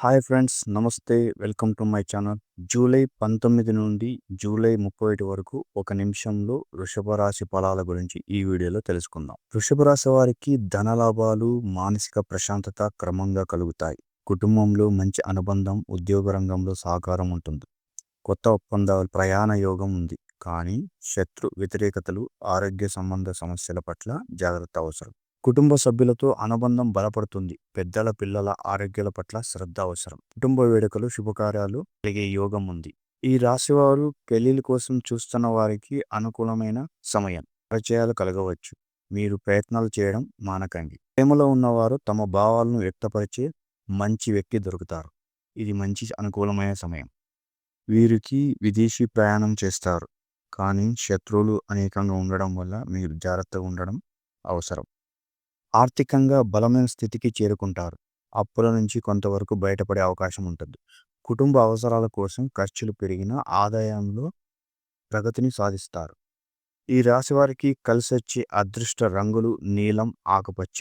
Hi friends, నమస్తే. Welcome to my channel. July 19 నుండి July 31 వరకు ఒక నిమిషంలో వృషభ రాశి ఫలాల గురించి ఈ వీడియోలో తెలుసుకుందాం. వృషభ రాశి వారికి ధనలాభాలు, మానసిక ప్రశాంతత క్రమంగా కలుగుతాయి. కుటుంబంలో మంచి అనుబంధం, ఉద్యోగ రంగంలో సహకారం ఉంటుంది. కొత్త ఒప్పందాలు, ప్రయాణ యోగం ఉంది. కానీ శత్రు వ్యతిరేకతలు, ఆరోగ్య సంబంధ సమస్యల పట్ల జాగ్రత్త అవసరం. కుటుంబ సభ్యులతో అనుబంధం బలపడుతుంది. పెద్దల, పిల్లల ఆరోగ్యాల పట్ల శ్రద్ధ అవసరం. కుటుంబ వేడుకలు, శుభకార్యాలు కలిగే యోగం ఉంది. ఈ రాశివారు పెళ్లిళ్ళ కోసం చూస్తున్న వారికి అనుకూలమైన సమయం. పరిచయాలు కలగవచ్చు. మీరు ప్రయత్నాలు చేయడం మానకండి. ప్రేమలో ఉన్నవారు తమ భావాలను వ్యక్తపరిచే మంచి వ్యక్తి దొరుకుతారు. ఇది మంచి అనుకూలమైన సమయం. వీరికి విదేశీ ప్రయాణం చేస్తారు. కానీ శత్రువులు అనేకంగా ఉండడం వల్ల మీరు జాగ్రత్తగా ఉండడం అవసరం. ఆర్థికంగా బలమైన స్థితికి చేరుకుంటారు. అప్పుల నుంచి కొంతవరకు బయటపడే అవకాశం ఉంటుంది. కుటుంబ అవసరాల కోసం ఖర్చులు పెరిగినా ఆదాయంలో ప్రగతిని సాధిస్తారు. ఈ రాశి వారికి కలిసొచ్చే అదృష్ట రంగులు నీలం, ఆకుపచ్చ.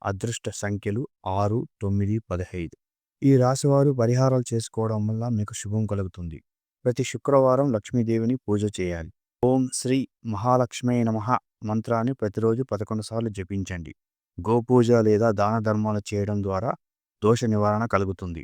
అదృష్ట సంఖ్యలు 6, 9, 15. ఈ రాశివారు పరిహారాలు చేసుకోవడం వల్ల మీకు శుభం కలుగుతుంది. ప్రతి శుక్రవారం లక్ష్మీదేవిని పూజ చేయాలి. ఓం శ్రీ మహాలక్ష్మీ నమః మంత్రాన్ని ప్రతిరోజు 11 సార్లు జపించండి. గోపూజ లేదా దాన ధర్మాలు చేయడం ద్వారా దోష నివారణ కలుగుతుంది.